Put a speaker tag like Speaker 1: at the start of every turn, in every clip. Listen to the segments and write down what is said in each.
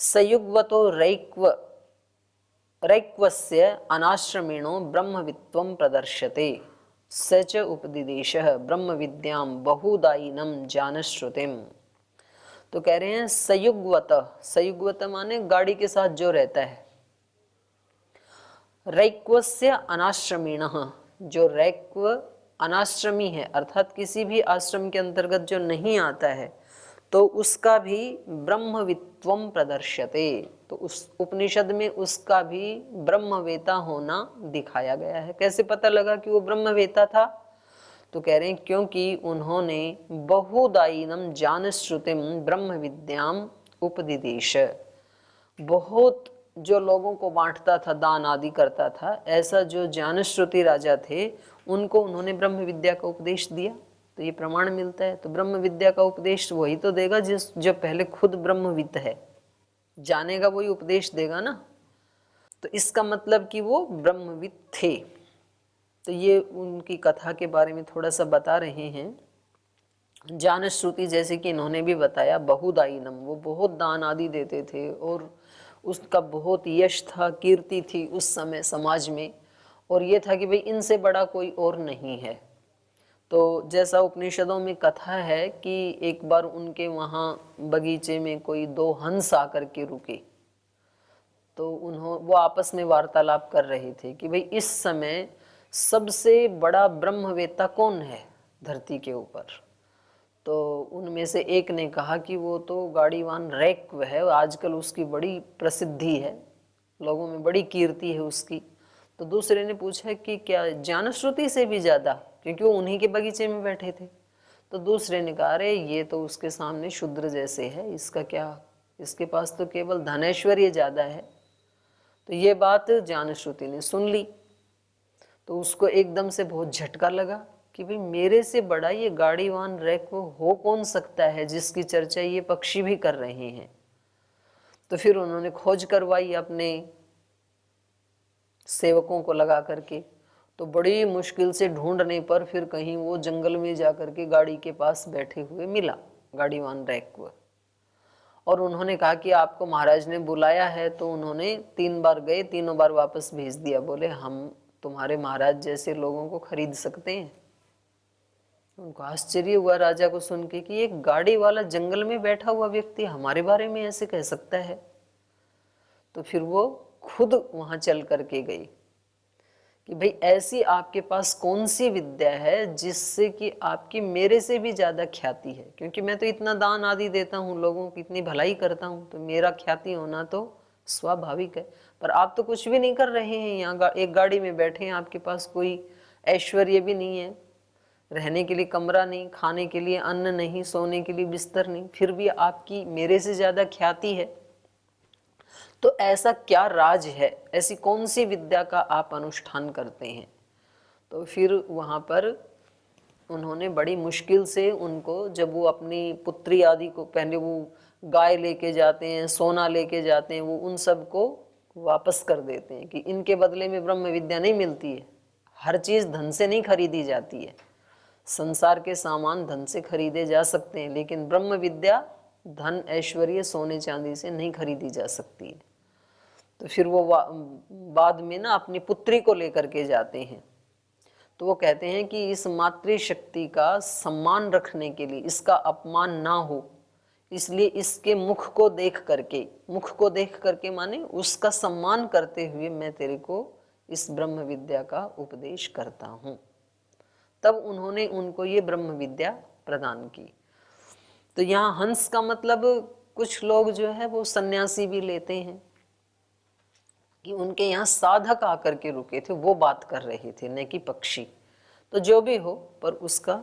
Speaker 1: सयुग्वतो रैक्वस्य अनाश्रमेणो ब्रह्मवित्वं प्रदर्श्यते स च उपदिदेशः ब्रह्मविद्यां बहुदायिनं जानश्रुतिम। तो कह रहे हैं सयुग्वत, सयुग्वत माने गाड़ी के साथ जो रहता है। रैक्वस्य अनाश्रमीणः, जो रैक्व अनाश्रमी है अर्थात किसी भी आश्रम के अंतर्गत जो नहीं आता है, तो उसका भी ब्रह्मवित्वम प्रदर्श्यते, तो उस उपनिषद में उसका भी ब्रह्मवेता होना दिखाया गया है। कैसे पता लगा कि वो ब्रह्मवेता था? तो कह रहे हैं क्योंकि उन्होंने बहुदायिनम जानश्रुतिम ब्रह्म विद्याम उपदिदेश, बहुत जो लोगों को बांटता था, दान आदि करता था, ऐसा जो जानश्रुति राजा थे उनको उन्होंने ब्रह्म विद्या का उपदेश दिया। तो ये प्रमाण मिलता है। तो ब्रह्म विद्या का उपदेश वही तो देगा जो पहले खुद ब्रह्मविद है, जानेगा वही उपदेश देगा ना। तो इसका मतलब कि वो ब्रह्मविद थे। तो ये उनकी कथा के बारे में थोड़ा सा बता रहे हैं। जानश्रुति जैसे कि इन्होंने भी बताया बहुदायिनम, वो बहुत दान आदि देते थे और उसका बहुत यश था, कीर्ति थी उस समय समाज में, और ये था कि भाई इनसे बड़ा कोई और नहीं है। तो जैसा उपनिषदों में कथा है कि एक बार उनके वहाँ बगीचे में कोई दो हंस आकर के रुके, तो वो आपस में वार्तालाप कर रहे थे कि भाई इस समय सबसे बड़ा ब्रह्मवेत्ता कौन है धरती के ऊपर। तो उनमें से एक ने कहा कि वो तो गाड़ीवान रैक्व है, आजकल उसकी बड़ी प्रसिद्धि है, लोगों में बड़ी कीर्ति है उसकी। तो दूसरे ने पूछा कि क्या जानश्रुति से भी ज्यादा, क्योंकि वो उन्हीं के बगीचे में बैठे थे। तो दूसरे ने कहा अरे ये तो उसके सामने शूद्र जैसे है, इसका क्या, इसके पास तो केवल धनैश्वर्य ज्यादा है। तो ये बात जानश्रुति ने सुन ली, तो उसको एकदम से बहुत झटका लगा कि भाई मेरे से बड़ा ये गाड़ीवान रैक्व हो कौन सकता है जिसकी चर्चा ये पक्षी भी कर रहे हैं। तो फिर उन्होंने खोज करवाई अपने सेवकों को लगा करके। तो बड़ी मुश्किल से ढूंढने पर फिर कहीं वो जंगल में जाकर के गाड़ी के पास बैठे हुए मिला गाड़ीवान रैक्व। और उन्होंने कहा कि आपको महाराज ने बुलाया है। तो उन्होंने 3 बार गए, तीनों बार वापस भेज दिया, बोले हम तुम्हारे महाराज जैसे लोगों को खरीद सकते हैं। उनको आश्चर्य हुआ राजा को सुन के कि एक गाड़ी वाला जंगल में बैठा हुआ व्यक्ति हमारे बारे में ऐसे कह सकता है। तो फिर वो खुद वहां चल करके गई कि भाई ऐसी आपके पास कौन सी विद्या है जिससे कि आपकी मेरे से भी ज्यादा ख्याति है, क्योंकि मैं तो इतना दान आदि देता हूँ, लोगों की इतनी भलाई करता हूँ, तो मेरा ख्याति होना तो स्वाभाविक है। पर आप तो कुछ भी नहीं कर रहे हैं, यहाँ एक गाड़ी में बैठे हैं, आपके पास कोई ऐश्वर्य भी नहीं है, रहने के लिए कमरा नहीं, खाने के लिए अन्न नहीं, सोने के लिए बिस्तर नहीं, फिर भी आपकी मेरे से ज्यादा ख्याति है। तो ऐसा क्या राज है, ऐसी कौन सी विद्या का आप अनुष्ठान करते हैं? तो फिर वहां पर उन्होंने बड़ी मुश्किल से उनको, जब वो अपनी पुत्री आदि को, पहले वो गाय लेके जाते हैं, सोना लेके जाते हैं, वो उन सब को वापस कर देते हैं कि इनके बदले में ब्रह्म विद्या नहीं मिलती है। हर चीज धन से नहीं खरीदी जाती है। संसार के सामान धन से खरीदे जा सकते हैं, लेकिन ब्रह्म विद्या धन ऐश्वर्य सोने चांदी से नहीं खरीदी जा सकती है। तो फिर वो बाद में ना अपनी पुत्री को लेकर के जाते हैं। तो वो कहते हैं कि इस मातृशक्ति का सम्मान रखने के लिए, इसका अपमान ना हो, इसलिए इसके मुख को देख करके माने उसका सम्मान करते हुए मैं तेरे को इस ब्रह्म विद्या का उपदेश करता हूँ। तब उन्होंने उनको ये ब्रह्म विद्या प्रदान की। तो यहाँ हंस का मतलब कुछ लोग जो है वो सन्यासी भी लेते हैं कि उनके यहाँ साधक आकर के रुके थे, वो बात कर रहे थे, न कि पक्षी। तो जो भी हो, पर उसका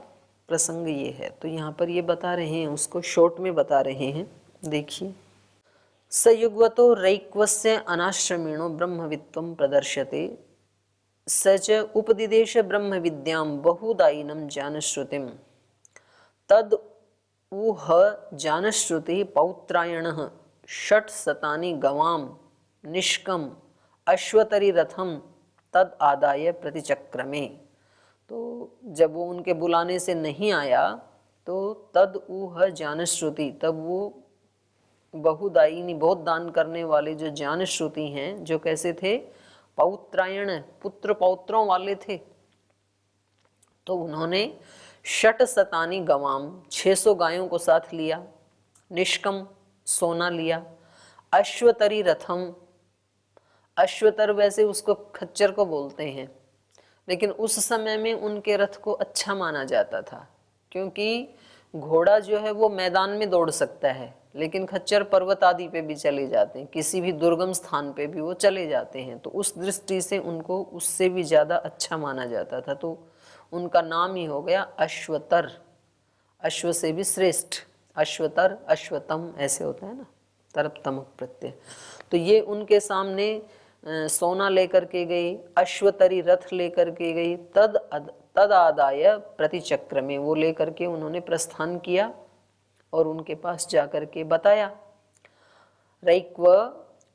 Speaker 1: प्रसंग ये है। तो यहाँ पर ये बता रहे हैं, उसको शॉर्ट में बता रहे हैं। देखिए, सयुग्वतो रैक्वस्य अनाश्रमेणो ब्रह्मवित्वं प्रदर्श्यते स च उपदिदेश ब्रह्म विद्यां बहुदायिनं जानश्रुतिं तद ऊह जानश्रुति पौत्रायणः षट्शतानि गवां निष्कम अश्वतरी रथम तद आदाय प्रतिचक्रमे। तो जब वो उनके बुलाने से नहीं आया तो तद ऊह जानश्रुति, तब वो बहुदायिनी, बहुत दान करने वाले जो ज्ञान श्रुति हैं, जो कैसे थे, पौत्रायण, पुत्र पौत्रों वाले थे। तो उन्होंने षट शतानी गवाम, 600 गायों को साथ लिया, निष्कम सोना लिया, अश्वतरी रथम, अश्वतर वैसे उसको खच्चर को बोलते हैं, लेकिन उस समय में उनके रथ को अच्छा माना जाता था, क्योंकि घोड़ा जो है वो मैदान में दौड़ सकता है, लेकिन खच्चर पर्वत आदि पे भी चले जाते हैं, किसी भी दुर्गम स्थान पे भी वो चले जाते हैं। तो उस दृष्टि से उनको उससे भी ज़्यादा अच्छा माना जाता था, तो उनका नाम ही हो गया अश्वतर, अश्व से भी श्रेष्ठ, अश्वतर, अश्वतम ऐसे होता है ना, तरप तमक प्रत्यय। तो ये उनके सामने सोना लेकर के गई, अश्वतरी रथ लेकर के गई, तद आदाय प्रतिचक्र में, वो लेकर के उन्होंने प्रस्थान किया और उनके पास जाकर के बताया, रैक्व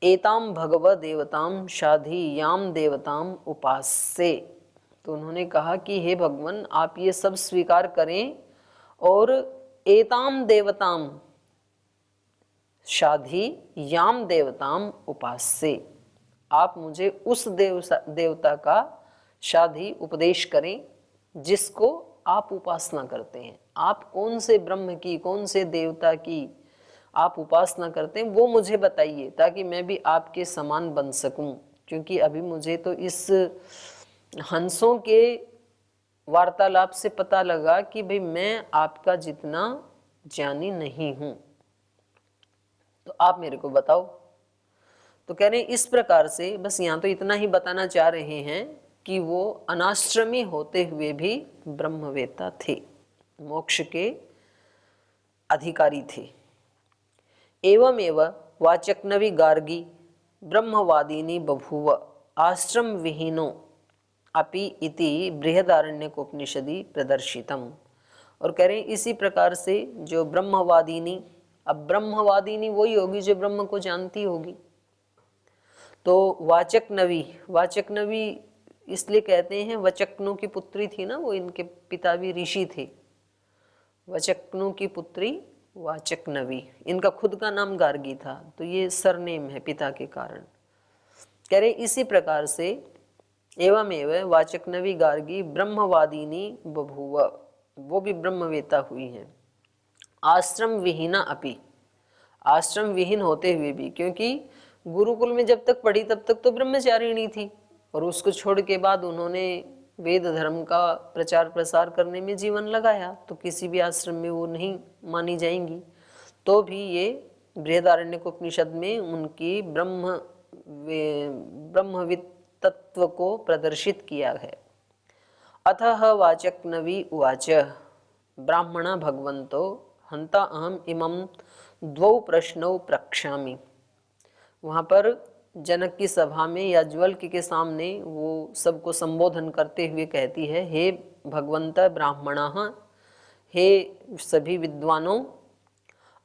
Speaker 1: एताम भगव देवताम शाधि याम देवताम उपास्य। तो उन्होंने कहा कि हे भगवान, आप ये सब स्वीकार करें और एताम देवताम शाधि याम देवताम उपास्य, आप मुझे उस देवता का शाधि उपदेश करें जिसको आप उपासना करते हैं। आप कौन से ब्रह्म की, कौन से देवता की आप उपासना करते हैं, वो मुझे बताइए, ताकि मैं भी आपके समान बन सकूं। क्योंकि अभी मुझे तो इस हंसों के वार्तालाप से पता लगा कि भाई मैं आपका जितना ज्ञानी नहीं हूं, तो आप मेरे को बताओ। तो कह रहे हैं इस प्रकार से, बस यहाँ तो इतना ही बताना चाह रहे हैं कि वो अनाश्रमी होते हुए भी ब्रह्मवेत्ता थे, मोक्ष के अधिकारी थे। एवमेव वाचक्नवि गार्गी ब्रह्मवादिनी बभूव आश्रम विहीनो अपि इति बृहदारण्यकोपनिषदि प्रदर्शितम। और कह रहे हैं इसी प्रकार से जो ब्रह्मवादिनी, अब ब्रह्मवादिनी वही होगी जो ब्रह्म को जानती होगी। तो वाचक्नवी, वाचक्नवी इसलिए कहते हैं, वचक्नु की पुत्री थी ना वो, इनके पिता भी ऋषि थे, वचक्नु की पुत्री वाचक्नवी, इनका खुद का नाम गार्गी था, तो ये सरनेम है पिता के कारण। कह रहे इसी प्रकार से एवमेव वाचक्नवी गार्गी ब्रह्मवादिनी बभूव, वो भी ब्रह्मवेता हुई हैं। आश्रम विहीना अपि, आश्रम विहीन होते हुए भी, क्योंकि गुरुकुल में जब तक पढ़ी तब तक तो ब्रह्मचारिणी थी, और उसको छोड़ के बाद उन्होंने वेद धर्म का प्रचार प्रसार करने में जीवन लगाया, तो किसी भी आश्रम में वो नहीं मानी जाएंगी। तो भी ये बृहदारण्यकोपनिषद में उनकी ब्रह्मविद तत्व को प्रदर्शित किया है। अतः वाचक्नवी उवाच ब्राह्मण भगवन्तो हंता अहम इमं द्वौ प्रश्नौ प्रक्ष्यामि। वहाँ पर जनक की सभा में याज्ञवल्क के सामने वो सबको संबोधन करते हुए कहती है, हे भगवंत ब्राह्मणः, हे सभी विद्वानों,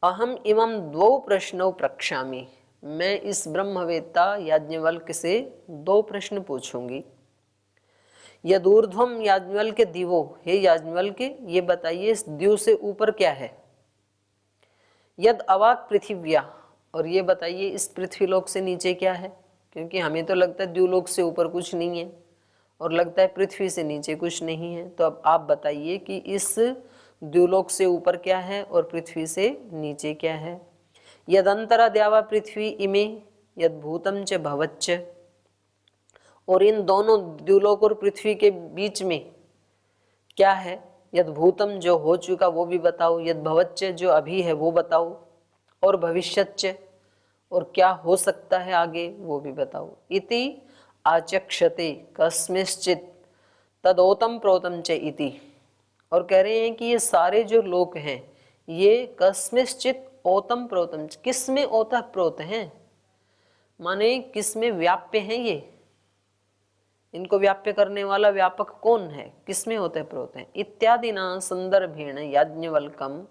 Speaker 1: अहम इमं द्वौ प्रश्नौ प्रक्ष्यामि, मैं इस ब्रह्मवेत्ता याज्ञवल्क से 2 प्रश्न पूछूंगी। यदूर्ध्वम याज्ञवल्क्य दिवो, हे याज्ञवल्क्य ये बताइए इस द्यू से ऊपर क्या है। यद अवाक पृथिव्या, और ये बताइए इस पृथ्वीलोक से नीचे क्या है, क्योंकि हमें तो लगता है द्यूलोक से ऊपर कुछ नहीं है और लगता है पृथ्वी से नीचे कुछ नहीं है। तो अब आप बताइए कि इस द्यूलोक से ऊपर क्या है और पृथ्वी से नीचे क्या है। यदंतरा द्यावा पृथ्वी इमे यद भूतम च भवच्च, और इन दोनों द्यूलोक और पृथ्वी के बीच में क्या है। यद भूतम जो हो चुका वो भी बताओ, यद भवच्च जो अभी है वो बताओ, और भविष्यच्च और क्या हो सकता है आगे वो भी बताओ। इति आचक्षते कस्मिश्चित तदोतम प्रोतम च इति। और कह रहे हैं कि ये सारे जो लोक हैं ये कस्मिश्चित ओतम प्रोतम, किस में ओतः प्रोत हैं, माने किस में व्याप्य हैं, ये इनको व्याप्य करने वाला व्यापक कौन है, किसमें होते प्रोत हैं। इत्यादि ना संदर्भेण याज्ञवल्कम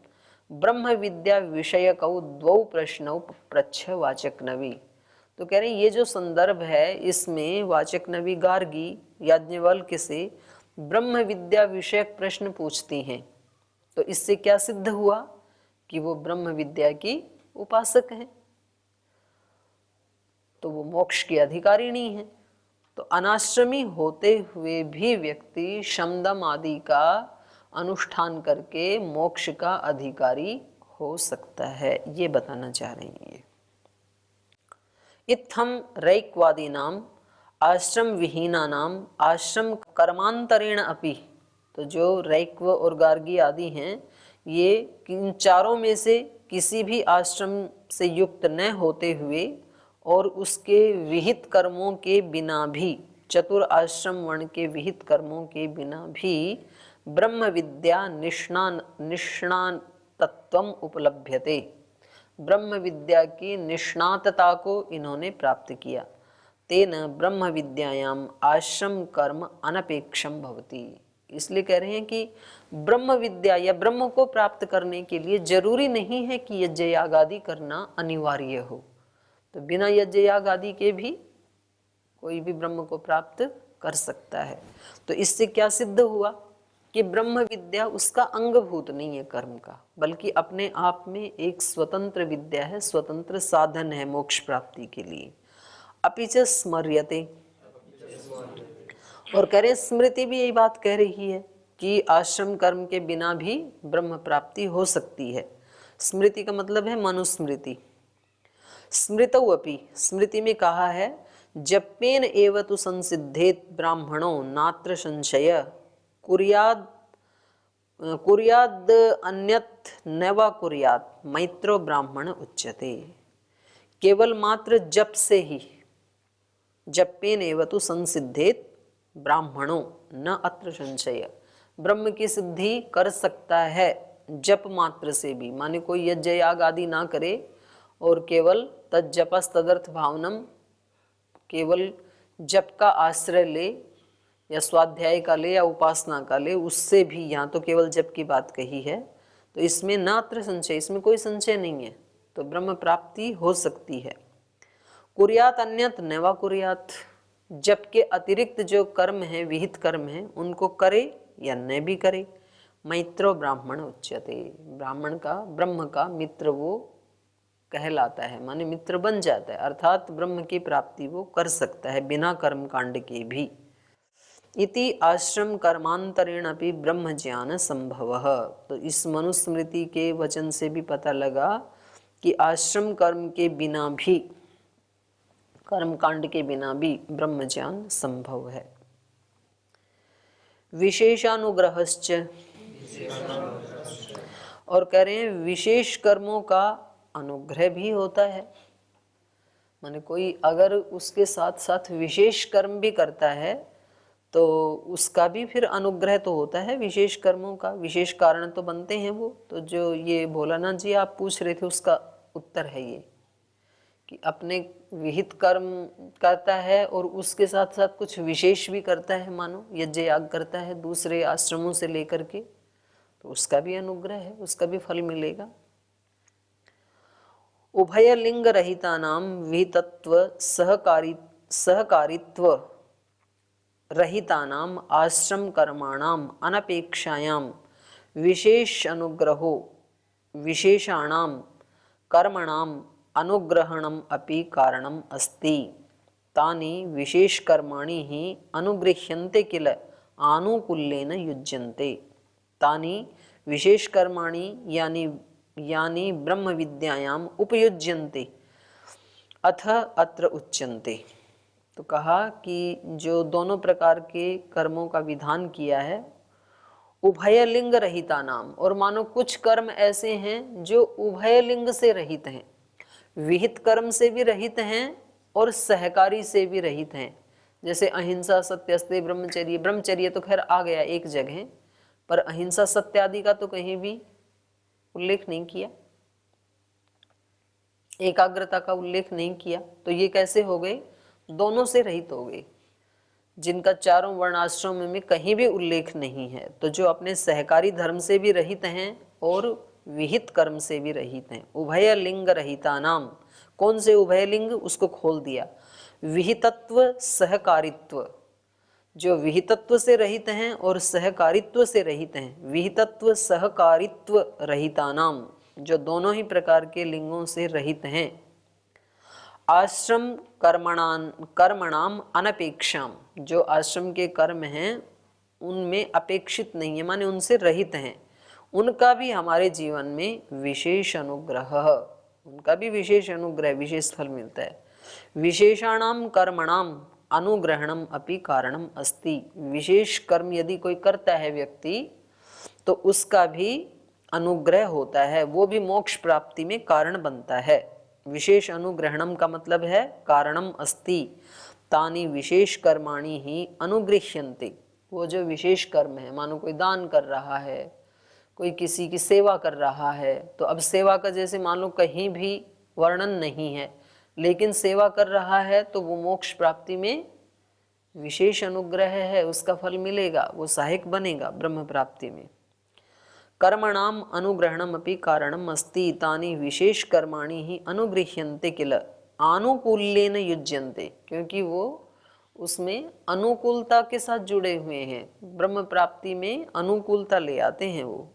Speaker 1: ब्रह्म विद्या विषयकौ 2 प्रश्नौ पृच्छ वाचक्नवी। तो कह रहे हैं ये जो संदर्भ है इसमें वाचक्नवी गार्गी याज्ञवल्क्य से ब्रह्म विद्या विषयक प्रश्न पूछती हैं। तो इससे क्या सिद्ध हुआ कि वो ब्रह्म विद्या की उपासक हैं, तो वो मोक्ष की अधिकारी नहीं है। तो अनाश्रमी होते हुए भी व्यक्ति शमदम आदि का अनुष्ठान करके मोक्ष का अधिकारी हो सकता है, ये बताना चाह रहे हैं ये। इत्थम रैक्वादी नाम आश्रम विहीना नाम आश्रम कर्मांतरेण अपि, तो जो रैक्व और गार्गी आदि हैं, ये इन चारों में से किसी भी आश्रम से युक्त न होते हुए और उसके विहित कर्मों के बिना भी, चतुर आश्रम वर्ण के विहित कर्मों के बिना भी ब्रह्म विद्या निष्णातत्वम उपलभ्यते, ब्रह्म विद्या की निष्णातता को इन्होंने प्राप्त किया। तेन ब्रह्म विद्यायाम आश्रम कर्म अनपेक्षम भवति, इसलिए कह रहे हैं कि ब्रह्म विद्या या ब्रह्म को प्राप्त करने के लिए जरूरी नहीं है कि यज्ञ याग आदि करना अनिवार्य हो, तो बिना यज्ञ याग आदि के भी कोई भी ब्रह्म को प्राप्त कर सकता है। तो इससे क्या सिद्ध हुआ कि ब्रह्म विद्या उसका अंगभूत नहीं है कर्म का, बल्कि अपने आप में एक स्वतंत्र विद्या है, स्वतंत्र साधन है मोक्ष प्राप्ति के लिए। अपिच स्मर्यते, और कह रहे स्मृति भी यही बात कह रही है कि आश्रम कर्म के बिना भी ब्रह्म प्राप्ति हो सकती है। स्मृति का मतलब है मनुस्मृति। स्मृतौ अपि, स्मृति में कहा है जप्येन एव तु संसिद्धेत ब्राह्मणो नात्र संशय कुर्याद अन्यत् नैवा कुर्यात मैत्रो ब्राह्मण उच्यते। केवल मात्र जप से ही, जप्येन एव तु संसिद्धेत ब्राह्मणो न अत्र संशय, ब्रह्म की सिद्धि कर सकता है जप मात्र से भी, माने कोई यज्ञ याग आदि ना करे और केवल तज्जपस तदर्थ भावनम, केवल जप का आश्रय ले या स्वाध्याय का ले या उपासना का ले, उससे भी, यहाँ तो केवल जप की बात कही है, तो इसमें नात्र संशय, इसमें कोई संशय नहीं है, तो ब्रह्म प्राप्ति हो सकती है। कुर्यात अन्यत नैवा कुर्यात, जप के अतिरिक्त जो कर्म है, विहित कर्म है, उनको करे या न भी करे। मैत्रो ब्राह्मण उच्यते, ब्राह्मण का, ब्रह्म का मित्र वो कहलाता है, माने मित्र बन जाता है, अर्थात ब्रह्म की प्राप्ति वो कर सकता है बिना कर्म कांड के भी। इति आश्रम कर्मांतरेण अपि ब्रह्म ज्ञान संभवः, तो इस मनुस्मृति के वचन से भी पता लगा कि आश्रम कर्म के बिना भी, कर्म कांड के बिना भी ब्रह्म ज्ञान संभव है। विशेषानुग्रहश्च, और कह रहे हैं विशेष कर्मों का अनुग्रह भी होता है, माने कोई अगर उसके साथ साथ विशेष कर्म भी करता है तो उसका भी फिर अनुग्रह तो होता है, विशेष कर्मों का विशेष कारण तो बनते हैं वो। तो जो ये भोलानाथ जी आप पूछ रहे थे उसका उत्तर है ये कि अपने विहित कर्म करता है और उसके साथ साथ कुछ विशेष भी करता है, मानो यज्ञ याग करता है दूसरे आश्रमों से लेकर के, तो उसका भी अनुग्रह है, उसका भी फल मिलेगा। उभय लिंग रहिता नाम विहितत्व सहकारित्व रहितानाम आश्रम कर्माणाम अनपेक्षायाम विशेष अनुग्रहो विशेषाणाम कर्मणाम अनुग्रहणम अपि कारणम अस्ति, तानि विशेष कर्माणि ही अनुगृह्यन्ते किल आनुकूल्येन युज्यन्ते, तानि विशेष कर्माणि यानी ब्रह्म विद्यायाम उपयुज्यन्ते अथ अत्र उच्यन्ते। तो कहा कि जो दोनों प्रकार के कर्मों का विधान किया है, उभय लिंग रहिता नाम, और मानो कुछ कर्म ऐसे हैं जो उभय लिंग से रहित हैं, विहित कर्म से भी रहित हैं और सहकारी से भी रहित हैं। जैसे अहिंसा सत्यस्ते ब्रह्मचर्य, ब्रह्मचर्य तो खैर आ गया एक जगह, पर अहिंसा सत्य आदि का तो कहीं भी उल्लेख नहीं किया, एकाग्रता का उल्लेख नहीं किया। तो ये कैसे हो गए, दोनों से रहित हो गए, जिनका चारों वर्णाश्रम में कहीं भी उल्लेख नहीं है। तो जो अपने सहकारी धर्म से भी रहित हैं और विहित कर्म से भी रहित हैं, उभय लिंग रहिता नाम। कौन से उभय लिंग, उसको खोल दिया, विहितत्व सहकारित्व, जो विहितत्व से रहित हैं और सहकारित्व से रहित हैं, विहितत्व सहकारित्व रहिता नाम, जो दोनों ही प्रकार के लिंगों से रहित हैं। आश्रम कर्मणाम अनपेक्षाम, जो आश्रम के कर्म हैं उनमें अपेक्षित नहीं है, माने उनसे रहित हैं, उनका भी हमारे जीवन में विशेष अनुग्रह, उनका भी विशेष अनुग्रह, विशेष फल मिलता है। विशेषाणाम कर्मणाम अनुग्रहणम अपि कारणम अस्ति, विशेष कर्म यदि कोई करता है व्यक्ति तो उसका भी अनुग्रह होता है, वो भी मोक्ष प्राप्ति में कारण बनता है। विशेष अनुग्रहणम का मतलब है कारणम अस्ति, तानि विशेष कर्माणि ही अनुगृह्यन्ते, वो जो विशेष कर्म है, मानो कोई दान कर रहा है, कोई किसी की सेवा कर रहा है, तो अब सेवा का जैसे मान लो कहीं भी वर्णन नहीं है, लेकिन सेवा कर रहा है तो वो मोक्ष प्राप्ति में विशेष अनुग्रह है, उसका फल मिलेगा, वो सहायक बनेगा ब्रह्म प्राप्ति में। कर्मणाम अनुग्रहणम अपि कारणम अस्ति, तानि विशेष कर्माणि ही अनुगृह्यन्ते किल आनुकूल्येन युज्यन्ते, क्योंकि वो उसमें अनुकूलता के साथ जुड़े हुए हैं, ब्रह्म प्राप्ति में अनुकूलता ले आते हैं वो।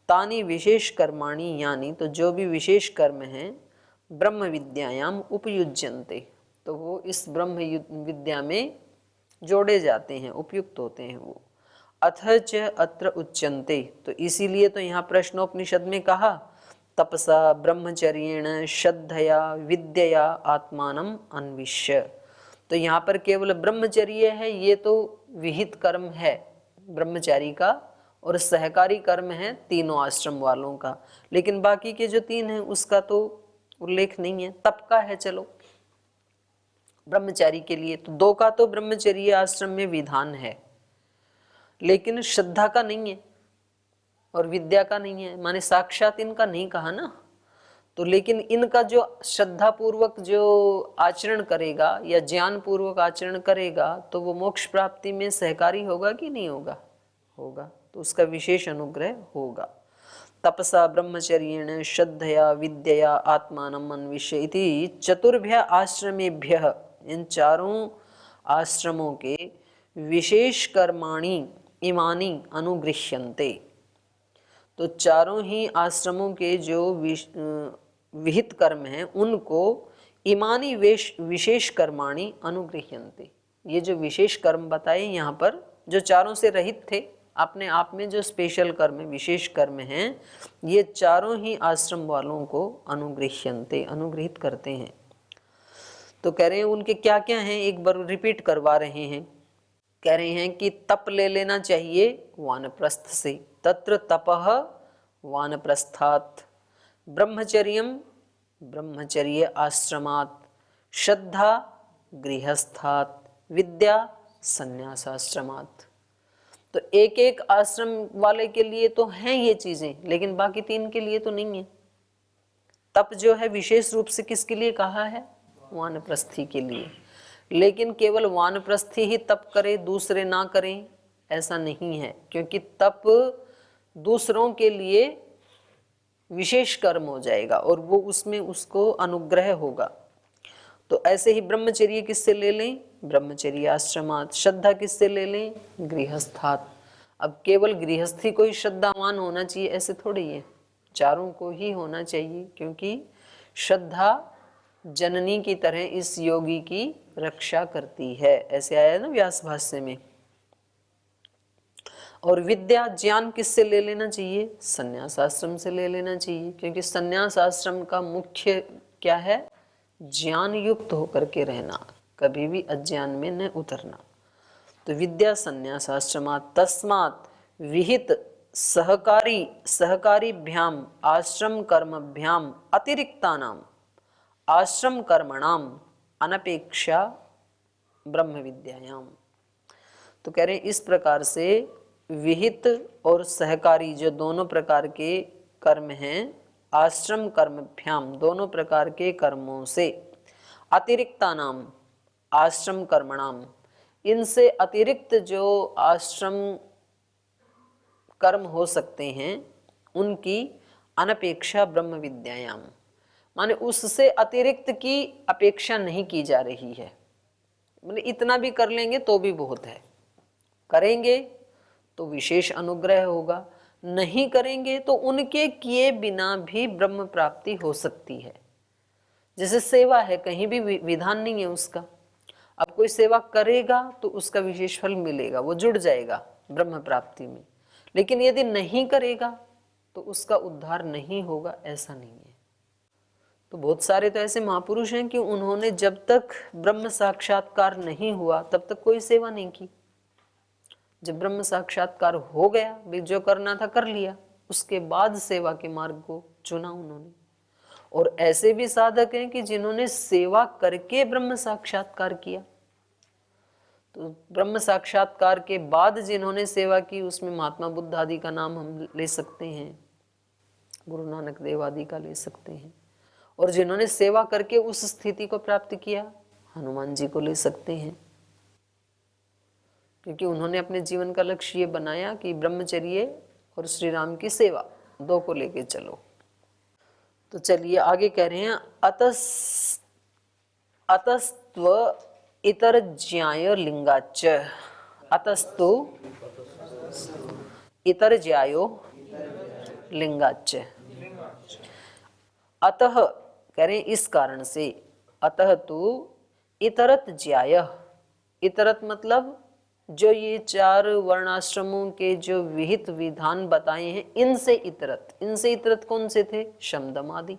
Speaker 1: तानि विशेष कर्माणि, यानी तो जो भी विशेष कर्म हैं, ब्रह्म विद्यायाम उपयुज्यन्ते, तो वो इस ब्रह्म विद्या में जोड़े जाते हैं, उपयुक्त होते हैं वो। अथ च अत्र उच्यन्ते, तो इसीलिए तो यहाँ प्रश्नोपनिषद में कहा तपसा ब्रह्मचर्येण श्रद्धया विद्यया आत्मानम अन्विष्य, तो यहाँ पर केवल ब्रह्मचर्य है, ये तो विहित कर्म है ब्रह्मचारी का, और सहकारी कर्म है तीनों आश्रम वालों का, लेकिन बाकी के जो तीन हैं उसका तो उल्लेख नहीं है। तप का है चलो ब्रह्मचारी के लिए, तो दो का तो ब्रह्मचर्य आश्रम में विधान है, लेकिन श्रद्धा का नहीं है और विद्या का नहीं है, माने साक्षात इनका नहीं कहा ना, तो लेकिन इनका जो श्रद्धा पूर्वक जो आचरण करेगा या ज्ञान पूर्वक आचरण करेगा तो वो मोक्ष प्राप्ति में सहकारी होगा कि नहीं होगा? होगा, तो उसका विशेष अनुग्रह होगा। तपसा ब्रह्मचर्येण श्रद्धया विद्यया आत्मानम अन्विष्य इति चतुर्भ्य आश्रमेभ्यः, इन चारों आश्रमों के विशेष कर्माणि इमानि अनुगृह्यन्ते, तो चारों ही आश्रमों के जो विहित कर्म हैं उनको इमानी विशेष कर्माणि अनुगृह्यन्ते, ये जो विशेष कर्म बताए यहाँ पर जो चारों से रहित थे, अपने आप में जो स्पेशल कर्म विशेष कर्म हैं, ये चारों ही आश्रम वालों को अनुगृह्यन्ते, अनुग्रहित करते हैं। तो कह रहे हैं उनके क्या क्या हैं, एक बार रिपीट करवा रहे हैं। कह रहे हैं कि तप ले लेना चाहिए वानप्रस्थ से, तत्र तपः वानप्रस्थात्, ब्रह्मचर्यम ब्रह्मचर्य आश्रमात्, श्रद्धा गृहस्थात्, विद्या संन्यासाश्रमात्। तो एक एक आश्रम वाले के लिए तो हैं ये चीजें, लेकिन बाकी तीन के लिए तो नहीं है। तप जो है विशेष रूप से किसके लिए कहा है? वानप्रस्थी के लिए, लेकिन केवल वानप्रस्थी ही तप करे, दूसरे ना करें, ऐसा नहीं है, क्योंकि तप दूसरों के लिए विशेष कर्म हो जाएगा और वो उसमें उसको अनुग्रह होगा। तो ऐसे ही ब्रह्मचर्य किससे ले लें? ब्रह्मचर्य आश्रमात्। श्रद्धा किससे ले लें? गृहस्थात्। अब केवल गृहस्थी को ही श्रद्धावान होना चाहिए ऐसे थोड़ी है, चारों को ही होना चाहिए, क्योंकि श्रद्धा जननी की तरह इस योगी की रक्षा करती है, ऐसे आया ना व्यास भाष्य में। और विद्या ज्ञान किससे ले लेना चाहिए? संन्यास आश्रम से ले लेना चाहिए, क्योंकि संन्यास आश्रम का मुख्य क्या है? ज्ञान युक्त होकर के रहना, कभी भी अज्ञान में न उतरना। तो विद्या संन्यास आश्रमात् तस्मात् विहित सहकारीभ्याम आश्रम कर्मभ्याम अतिरिक्तानाम आश्रम कर्मणाम अनपेक्षा ब्रह्म विद्यायाम। तो कह रहे हैं इस प्रकार से विहित और सहकारी जो दोनों प्रकार के कर्म हैं, आश्रम कर्मभ्याम दोनों प्रकार के कर्मों से, अतिरिक्तानाम आश्रम कर्मणाम इनसे अतिरिक्त जो आश्रम कर्म हो सकते हैं उनकी अनपेक्षा ब्रह्म विद्यायाम, माने उससे अतिरिक्त की अपेक्षा नहीं की जा रही है। माने इतना भी कर लेंगे तो भी बहुत है, करेंगे तो विशेष अनुग्रह होगा, नहीं करेंगे तो उनके किए बिना भी ब्रह्म प्राप्ति हो सकती है। जैसे सेवा है, कहीं भी विधान नहीं है उसका। अब कोई सेवा करेगा तो उसका विशेष फल मिलेगा, वो जुड़ जाएगा ब्रह्म प्राप्ति में। लेकिन यदि नहीं करेगा तो उसका उद्धार नहीं होगा, ऐसा नहीं है। तो बहुत सारे तो ऐसे महापुरुष हैं कि उन्होंने जब तक ब्रह्म साक्षात्कार नहीं हुआ तब तक कोई सेवा नहीं की। जब ब्रह्म साक्षात्कार हो गया, भी जो करना था कर लिया, उसके बाद सेवा के मार्ग को चुना उन्होंने। और ऐसे भी साधक हैं कि जिन्होंने सेवा करके ब्रह्म साक्षात्कार किया। तो ब्रह्म साक्षात्कार के बाद जिन्होंने सेवा की, उसमें महात्मा बुद्ध आदि का नाम हम ले सकते हैं, गुरु नानक देव आदि का ले सकते हैं। और जिन्होंने सेवा करके उस स्थिति को प्राप्त किया, हनुमान जी को ले सकते हैं, क्योंकि उन्होंने अपने जीवन का लक्ष्य ये बनाया कि ब्रह्मचर्य और श्री राम की सेवा दो को लेके चलो। तो चलिए आगे कह रहे हैं, अतस्त्व इतर ज्याय लिंगाच। अतस्तु इतर ज्यायो लिंगाच। अतः कह रहे हैं इस कारण से, अतः तो इतरत ज्याय, इतरत मतलब जो ये 4 वर्णाश्रमों के जो विहित विधान बताए हैं, इनसे इतरत। इनसे इतरत कौन से थे? शम दम आदि।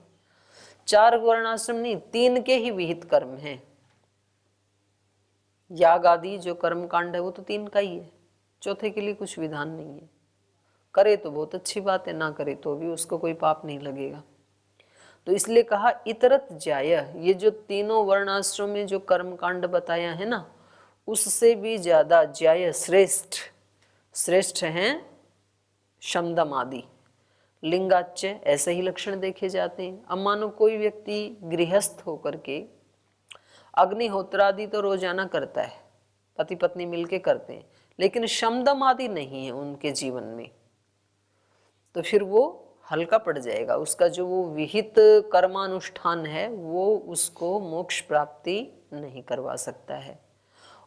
Speaker 1: 4 वर्णाश्रम नहीं, 3 के ही विहित कर्म हैं। याग आदि जो कर्म कांड है वो तो 3 का ही है, चौथे के लिए कुछ विधान नहीं है। करे तो बहुत अच्छी बात है, ना करे तो भी उसको कोई पाप नहीं लगेगा। तो इसलिए कहा इतरत ज्याय, ये जो तीनों वर्णाश्रम में जो कर्म कांड बताया है ना, उससे भी ज्यादा ज्याय श्रेष्ठ, श्रेष्ठ हैं शमदम आदि। लिंगाच्य ऐसे ही लक्षण देखे जाते हैं। अब मानो कोई व्यक्ति गृहस्थ होकर के अग्निहोत्र आदि तो रोजाना करता है, पति पत्नी मिलके करते हैं, लेकिन शमदम आदि नहीं है उनके जीवन में, तो फिर वो हल्का पड़ जाएगा। उसका जो वो विहित कर्मानुष्ठान है वो उसको मोक्ष प्राप्ति नहीं करवा सकता है।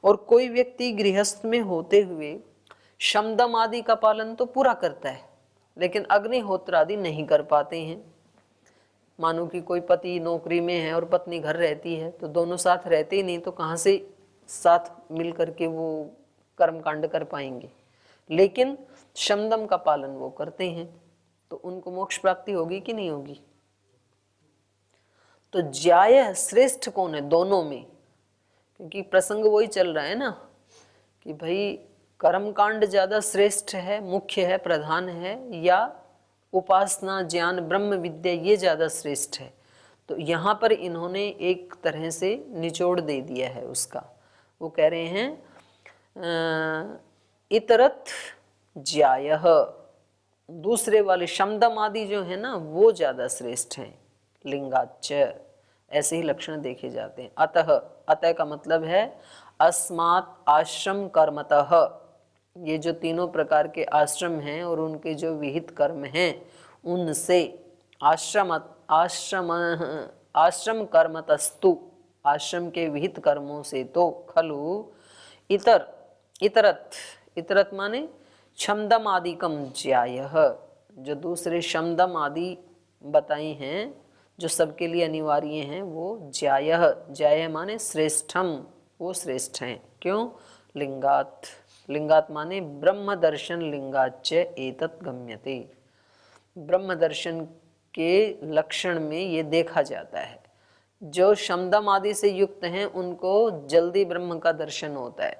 Speaker 1: और कोई व्यक्ति गृहस्थ में होते हुए शमदम आदि का पालन तो पूरा करता है, लेकिन अग्निहोत्र आदि नहीं कर पाते हैं। मानो कि कोई पति नौकरी में है और पत्नी घर रहती है, तो दोनों साथ रहते ही नहीं, तो कहाँ से साथ मिल करके वो कर्म कांड कर पाएंगे। लेकिन शमदम का पालन वो करते हैं, तो उनको मोक्ष प्राप्ति होगी कि नहीं होगी? तो ज्याय श्रेष्ठ कौन है दोनों में? क्योंकि प्रसंग वही चल रहा है ना कि भाई कर्मकांड ज्यादा श्रेष्ठ है, मुख्य है, प्रधान है, या उपासना ज्ञान ब्रह्म विद्या ये ज्यादा श्रेष्ठ है। तो यहाँ पर इन्होंने एक तरह से निचोड़ दे दिया है उसका। वो कह रहे हैं इतरत ज्यायः, दूसरे वाले शमदम आदि जो है ना वो ज्यादा श्रेष्ठ हैं। लिंगाच्च ऐसे ही लक्षण देखे जाते हैं। अतः, अतः का मतलब है अस्मात् आश्रम कर्मतः, ये जो तीनों प्रकार के आश्रम हैं और उनके जो विहित कर्म हैं उनसे, आश्रम आश्रम आश्रम कर्मतस्तु, आश्रम के विहित कर्मों से तो, खलु इतर इतरत, इतरत माने शमदम आदिकम ज्यायः, जो दूसरे शमदम आदि बताई हैं जो सबके लिए अनिवार्य हैं, वो ज्यायः, ज्यायः माने श्रेष्ठम, वो श्रेष्ठ हैं। क्यों? लिंगात, लिंगात माने ब्रह्म दर्शन लिंगाच्च एतत् गम्यते, ब्रह्म दर्शन के लक्षण में ये देखा जाता है। जो शमदम आदि से युक्त हैं उनको जल्दी ब्रह्म का दर्शन होता है,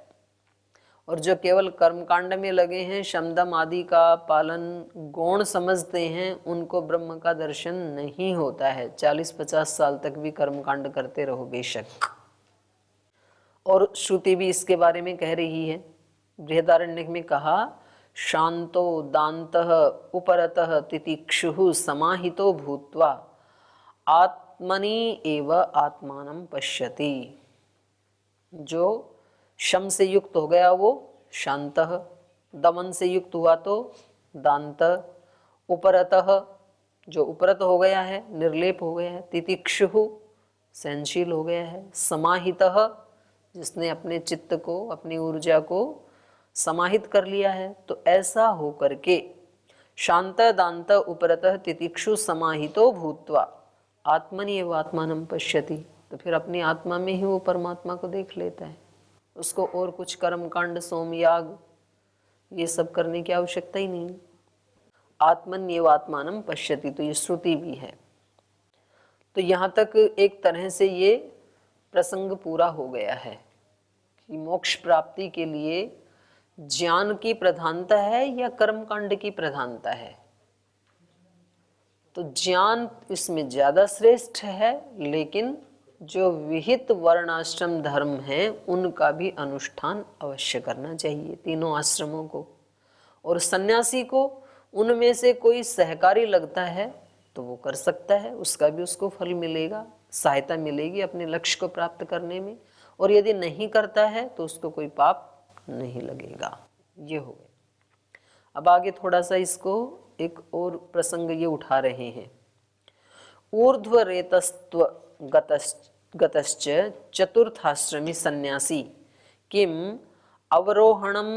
Speaker 1: और जो केवल कर्मकांड में लगे हैं, शमदम आदि का पालन गौण समझते हैं, उनको ब्रह्म का दर्शन नहीं होता है। 40-50 साल तक भी कर्मकांड करते रहो बेशक। और श्रुति भी इसके बारे में कह रही है। बृहदारण्यक में कहा, शांतो दान्तः उपरतः तितिक्षुः समाहितो भूत्वा आत्मनि एव आत्मानं पश्यति। जो शम से युक्त हो गया वो शांतः, दमन से युक्त हुआ तो दांत, उपरतः जो उपरत हो गया है, निर्लेप हो गया है, तितिक्षुः सहनशील हो गया है, समाहितः जिसने अपने चित्त को, अपनी ऊर्जा को समाहित कर लिया है। तो ऐसा हो करके शांत दांत उपरतः तितिक्षु समाहितो भूत्वा आत्मनि एव आत्मानं पश्यति। तो फिर अपनी आत्मा में ही वो परमात्मा को देख लेता है, उसको और कुछ कर्म कांड सोमयाग ये सब करने की आवश्यकता ही नहीं। आत्मन्येव आत्मानं पश्यति, तो ये श्रुति भी है। तो यहाँ तक एक तरह से ये प्रसंग पूरा हो गया है कि मोक्ष प्राप्ति के लिए ज्ञान की प्रधानता है या कर्मकांड की प्रधानता है। तो ज्ञान इसमें ज्यादा श्रेष्ठ है, लेकिन जो विहित वर्णाश्रम धर्म है उनका भी अनुष्ठान अवश्य करना चाहिए, तीनों आश्रमों को। और सन्यासी को उनमें से कोई सहकारी लगता है तो वो कर सकता है, उसका भी उसको फल मिलेगा, सहायता मिलेगी अपने लक्ष्य को प्राप्त करने में। और यदि नहीं करता है तो उसको कोई पाप नहीं लगेगा। ये हो गया। अब आगे थोड़ा सा इसको एक और प्रसंग ये उठा रहे हैं। ऊर्ध्वरेतस्त्व गतश्च चतुर्थाश्रमी सन्यासी किम अवरोहणम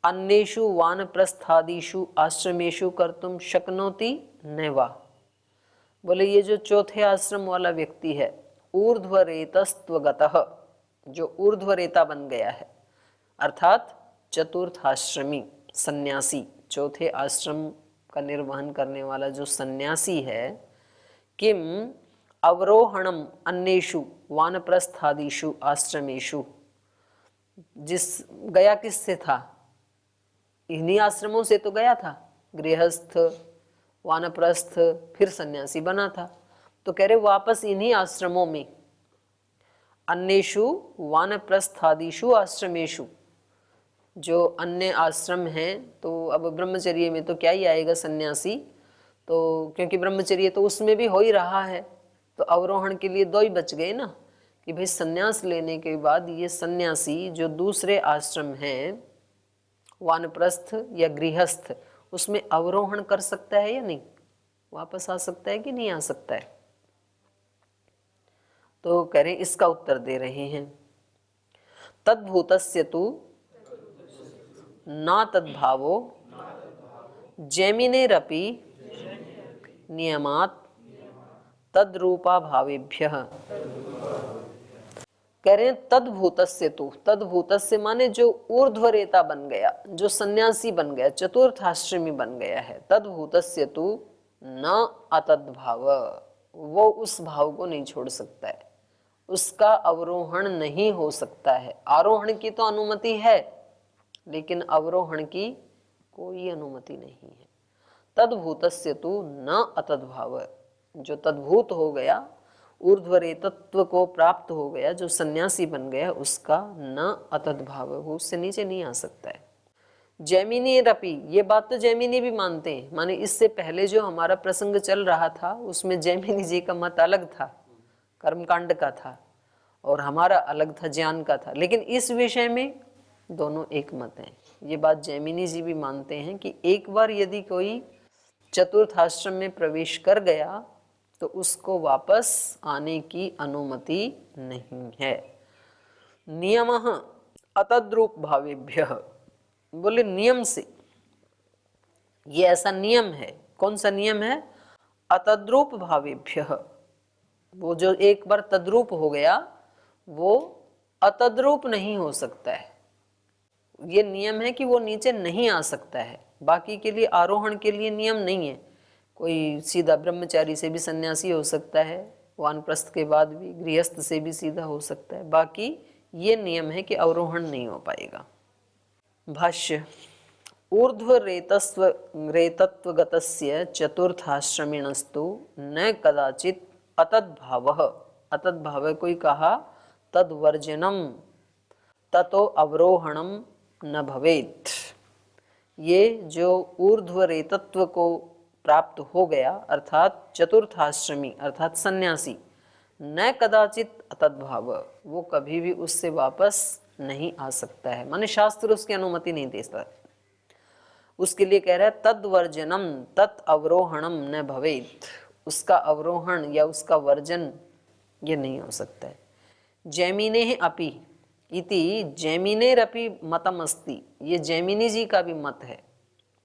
Speaker 1: अन्येषु वानप्रस्थादिषु आश्रमेषु कर्तुम शक्नोति नैवा। बोले ये जो चौथे आश्रम वाला व्यक्ति है, ऊर्ध्वरेतस्त्वगतः, जो ऊर्ध्वरेता बन गया है, अर्थात चतुर्थाश्रमी सन्यासी, चौथे आश्रम का निर्वहन करने वाला जो सन्यासी है, किम अवरोहणम अन्येषु वानप्रस्थादिषु आश्रमेषु, जिस गया किससे था, इन्हीं आश्रमों से तो गया था, गृहस्थ, वानप्रस्थ, फिर सन्यासी बना था। तो कह रहे वापस इन्हीं आश्रमों में, अन्येषु वानप्रस्थादिषु आश्रमेषु, जो अन्य आश्रम हैं, तो अब ब्रह्मचर्य में तो क्या ही आएगा सन्यासी, तो क्योंकि ब्रह्मचर्य तो उसमें भी हो ही रहा है, तो अवरोहण के लिए दो ही बच गए ना, कि भाई सन्यास लेने के बाद ये सन्यासी जो दूसरे आश्रम हैं, वानप्रस्थ या गृहस्थ, उसमें अवरोहण कर सकता है या नहीं, वापस आ सकता है कि नहीं आ सकता है। तो कह रहे इसका उत्तर दे रहे हैं, तद्भूतस्य तु न तद्भावो जैमिनेरपि नियमात् तद्रूपा भावेभ्यः। कह रहे हैं तद्भूतस्य तु, तद्भूतस्य माने जो ऊर्ध्वरेता बन गया, जो सन्यासी बन गया, चतुर्थाश्रमी बन गया है, तद्भूतस्य तु न अतद्भाव, वो उस भाव को नहीं छोड़ सकता है, उसका अवरोहण नहीं हो सकता है। आरोहण की तो अनुमति है, लेकिन अवरोहण की कोई अनुमति नहीं है। तद्भूतस्य तु न अतद्भाव, जो तद्भूत हो गया, ऊर्ध्वरेतत्व को प्राप्त हो गया, जो सन्यासी बन गया, उसका न अतद्भाव, वो उससे नीचे नहीं आ सकता है। जैमिनी रपी, ये बात तो जैमिनी भी मानते हैं, माने इससे पहले जो हमारा प्रसंग चल रहा था उसमें जैमिनी जी का मत अलग था, कर्मकांड का था, और हमारा अलग था, ज्ञान का था। लेकिन इस विषय में दोनों एक मत हैं। ये बात जैमिनी जी भी मानते हैं कि एक बार यदि कोई चतुर्थ आश्रम में प्रवेश कर गया तो उसको वापस आने की अनुमति नहीं है। नियमः अतद्रूप भावेभ्यः, बोले नियम से, ये ऐसा नियम है। कौन सा नियम है? अतद्रूप भावेभ्यः, वो जो एक बार तद्रूप हो गया वो अतद्रूप नहीं हो सकता है। ये नियम है कि वो नीचे नहीं आ सकता है। बाकी के लिए, आरोहण के लिए नियम नहीं है। कोई सीधा ब्रह्मचारी से भी सन्यासी हो सकता है, वानप्रस्थ के बाद भी गृहस्थ से भी सीधा हो सकता है। बाकी ये नियम है कि अवरोहण नहीं हो पाएगा। भाष्य, ऊर्ध्व रेतत्वगतस्य चतुर्थाश्रमिणस्तु न कदाचित अतद्भावः, अतद्भाव कोई कहा तद्वर्जनम ततो अवरोहणम न भवेत्। ये जो ऊर्ध्व रेतत्व को प्राप्त हो गया अर्थात चतुर्थाश्रमी अर्थात सन्यासी, न कदाचित अतद्भाव, वो कभी भी उससे वापस नहीं आ सकता है। माने शास्त्र उसकी अनुमति नहीं देता। उसके लिए कह रहा है तद्वर्जनम तत् अवरोहणम न भवेत्, उसका अवरोहण या उसका वर्जन ये नहीं हो सकता है। जैमिने अपि इति जैमिनेरपि मतम अस्ति, ये जैमिनी जी का भी मत है।